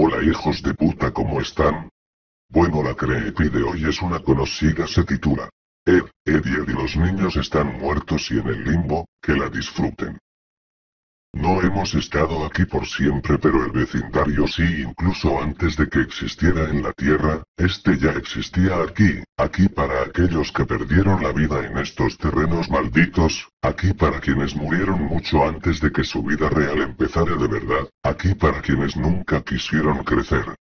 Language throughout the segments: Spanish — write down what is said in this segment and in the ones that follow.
Hola hijos de puta, ¿cómo están? Bueno, la creepy de hoy es una conocida, se titula Ed y los niños están muertos y en el limbo, que la disfruten. No hemos estado aquí por siempre, pero el vecindario sí, incluso antes de que existiera en la Tierra, este ya existía aquí para aquellos que perdieron la vida en estos terrenos malditos, aquí para quienes murieron mucho antes de que su vida real empezara de verdad, aquí para quienes nunca quisieron crecer.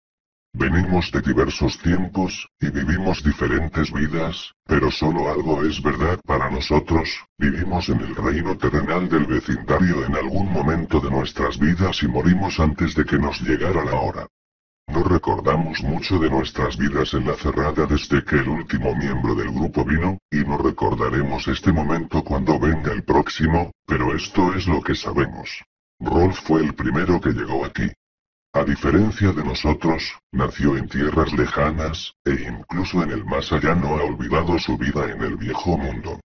Venimos de diversos tiempos, y vivimos diferentes vidas, pero solo algo es verdad para nosotros: vivimos en el reino terrenal del vecindario en algún momento de nuestras vidas y morimos antes de que nos llegara la hora. No recordamos mucho de nuestras vidas en la cerrada desde que el último miembro del grupo vino, y no recordaremos este momento cuando venga el próximo, pero esto es lo que sabemos. Rolf fue el primero que llegó aquí. A diferencia de nosotros, nació en tierras lejanas, e incluso en el más allá no ha olvidado su vida en el viejo mundo.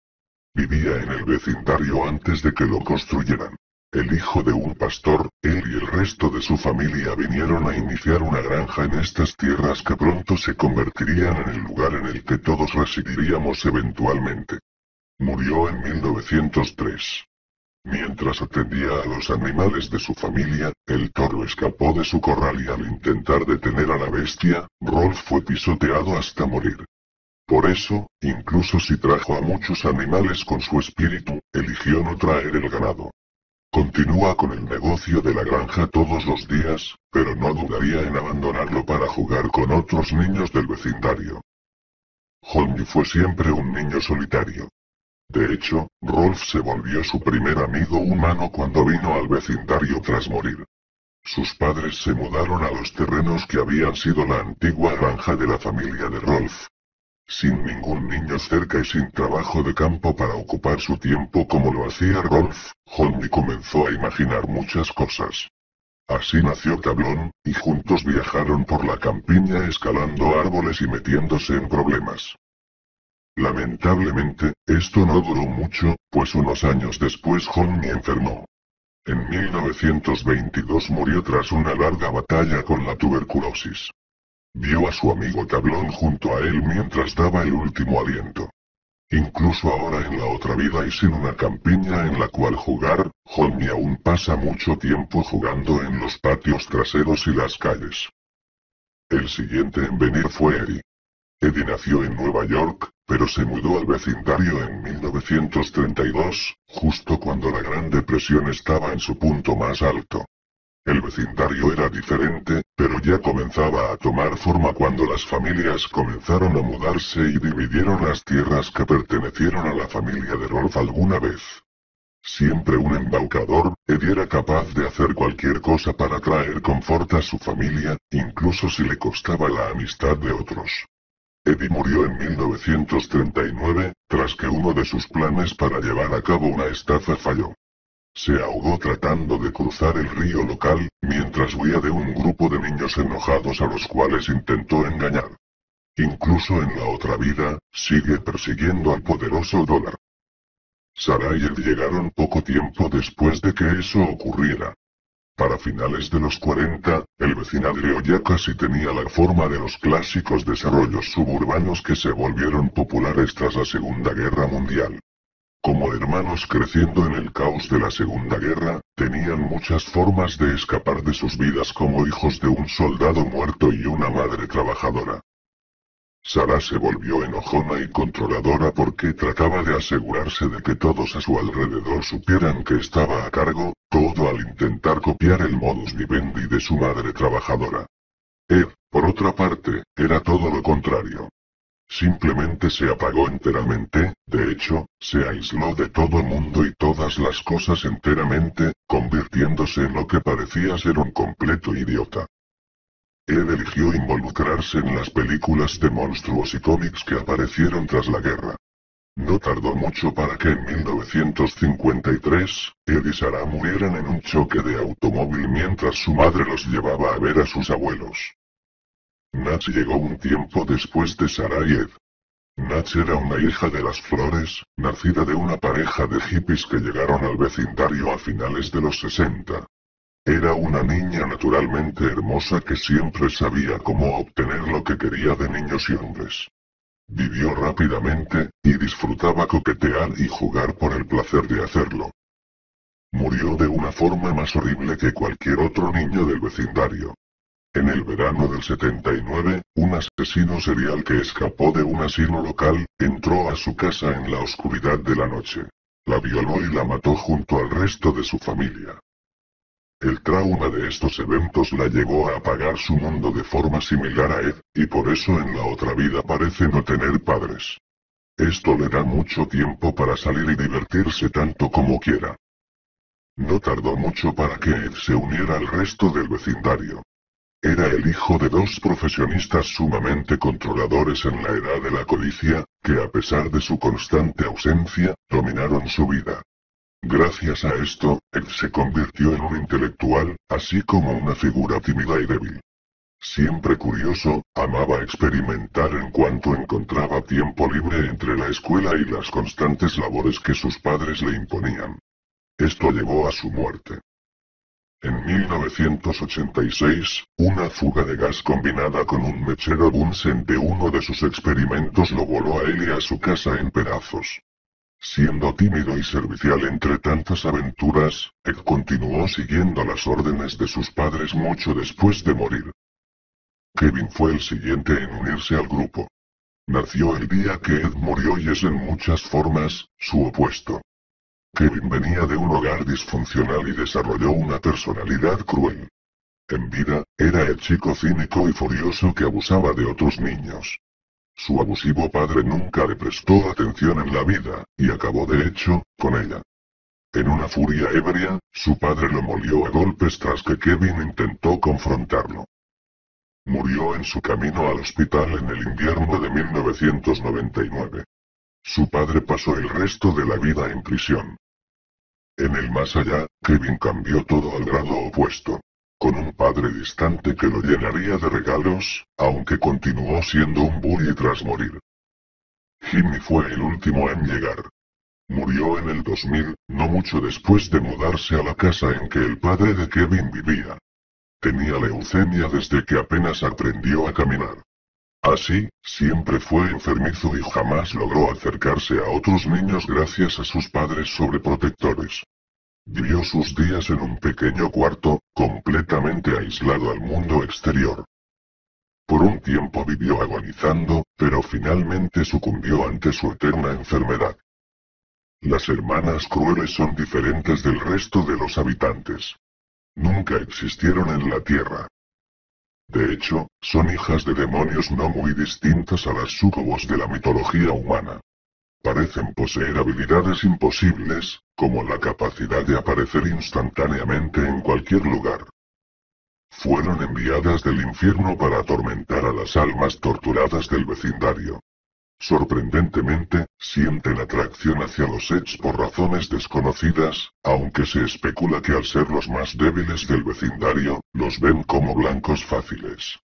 Vivía en el vecindario antes de que lo construyeran. El hijo de un pastor, él y el resto de su familia vinieron a iniciar una granja en estas tierras que pronto se convertirían en el lugar en el que todos residiríamos eventualmente. Murió en 1903. Mientras atendía a los animales de su familia, el toro escapó de su corral y al intentar detener a la bestia, Rolf fue pisoteado hasta morir. Por eso, incluso si trajo a muchos animales con su espíritu, eligió no traer el ganado. Continúa con el negocio de la granja todos los días, pero no dudaría en abandonarlo para jugar con otros niños del vecindario. Holly fue siempre un niño solitario. De hecho, Rolf se volvió su primer amigo humano cuando vino al vecindario tras morir. Sus padres se mudaron a los terrenos que habían sido la antigua granja de la familia de Rolf. Sin ningún niño cerca y sin trabajo de campo para ocupar su tiempo como lo hacía Rolf, Holly comenzó a imaginar muchas cosas. Así nació Tablón, y juntos viajaron por la campiña escalando árboles y metiéndose en problemas. Lamentablemente, esto no duró mucho, pues unos años después Honey enfermó. En 1922 murió tras una larga batalla con la tuberculosis. Vio a su amigo Tablón junto a él mientras daba el último aliento. Incluso ahora en la otra vida y sin una campiña en la cual jugar, Honey aún pasa mucho tiempo jugando en los patios traseros y las calles. El siguiente en venir fue Eddie. Eddie nació en Nueva York, pero se mudó al vecindario en 1932, justo cuando la Gran Depresión estaba en su punto más alto. El vecindario era diferente, pero ya comenzaba a tomar forma cuando las familias comenzaron a mudarse y dividieron las tierras que pertenecieron a la familia de Rolf alguna vez. Siempre un embaucador, Eddie era capaz de hacer cualquier cosa para traer confort a su familia, incluso si le costaba la amistad de otros. Eddie murió en 1939, tras que uno de sus planes para llevar a cabo una estafa falló. Se ahogó tratando de cruzar el río local, mientras huía de un grupo de niños enojados a los cuales intentó engañar. Incluso en la otra vida, sigue persiguiendo al poderoso dólar. Sarah y él llegaron poco tiempo después de que eso ocurriera. Para finales de los 40, el vecindario ya casi tenía la forma de los clásicos desarrollos suburbanos que se volvieron populares tras la Segunda Guerra Mundial. Como hermanos creciendo en el caos de la Segunda Guerra, tenían muchas formas de escapar de sus vidas como hijos de un soldado muerto y una madre trabajadora. Sarah se volvió enojona y controladora porque trataba de asegurarse de que todos a su alrededor supieran que estaba a cargo, todo al intentar copiar el modus vivendi de su madre trabajadora. Ed, por otra parte, era todo lo contrario. Simplemente se apagó enteramente, de hecho, se aisló de todo mundo y todas las cosas enteramente, convirtiéndose en lo que parecía ser un completo idiota. Ed eligió involucrarse en las películas de monstruos y cómics que aparecieron tras la guerra. No tardó mucho para que en 1953, Ed y Sarah murieran en un choque de automóvil mientras su madre los llevaba a ver a sus abuelos. Natch llegó un tiempo después de Sarah y Ed. Natch era una hija de las flores, nacida de una pareja de hippies que llegaron al vecindario a finales de los 60. Era una niña naturalmente hermosa que siempre sabía cómo obtener lo que quería de niños y hombres. Vivió rápidamente, y disfrutaba coquetear y jugar por el placer de hacerlo. Murió de una forma más horrible que cualquier otro niño del vecindario. En el verano del 79, un asesino serial que escapó de un asilo local, entró a su casa en la oscuridad de la noche. La violó y la mató junto al resto de su familia. El trauma de estos eventos la llevó a apagar su mundo de forma similar a Ed, y por eso en la otra vida parece no tener padres. Esto le da mucho tiempo para salir y divertirse tanto como quiera. No tardó mucho para que Ed se uniera al resto del vecindario. Era el hijo de dos profesionistas sumamente controladores en la edad de la codicia, que a pesar de su constante ausencia, dominaron su vida. Gracias a esto, Ed se convirtió en un intelectual, así como una figura tímida y débil. Siempre curioso, amaba experimentar en cuanto encontraba tiempo libre entre la escuela y las constantes labores que sus padres le imponían. Esto llevó a su muerte. En 1986, una fuga de gas combinada con un mechero Bunsen de uno de sus experimentos lo voló a él y a su casa en pedazos. Siendo tímido y servicial entre tantas aventuras, Ed continuó siguiendo las órdenes de sus padres mucho después de morir. Kevin fue el siguiente en unirse al grupo. Nació el día que Ed murió y es en muchas formas, su opuesto. Kevin venía de un hogar disfuncional y desarrolló una personalidad cruel. En vida, era el chico cínico y furioso que abusaba de otros niños. Su abusivo padre nunca le prestó atención en la vida, y acabó de hecho, con ella. En una furia ebria, su padre lo molió a golpes tras que Kevin intentó confrontarlo. Murió en su camino al hospital en el invierno de 1999. Su padre pasó el resto de la vida en prisión. En el más allá, Kevin cambió todo al grado opuesto. Con un padre distante que lo llenaría de regalos, aunque continuó siendo un bully tras morir. Jimmy fue el último en llegar. Murió en el 2000, no mucho después de mudarse a la casa en que el padre de Kevin vivía. Tenía leucemia desde que apenas aprendió a caminar. Así, siempre fue enfermizo y jamás logró acercarse a otros niños gracias a sus padres sobreprotectores. Vivió sus días en un pequeño cuarto, completamente aislado al mundo exterior. Por un tiempo vivió agonizando, pero finalmente sucumbió ante su eterna enfermedad. Las hermanas crueles son diferentes del resto de los habitantes. Nunca existieron en la Tierra. De hecho, son hijas de demonios no muy distintas a las súcubos de la mitología humana. Parecen poseer habilidades imposibles, como la capacidad de aparecer instantáneamente en cualquier lugar. Fueron enviadas del infierno para atormentar a las almas torturadas del vecindario. Sorprendentemente, sienten atracción hacia los Edge por razones desconocidas, aunque se especula que al ser los más débiles del vecindario, los ven como blancos fáciles.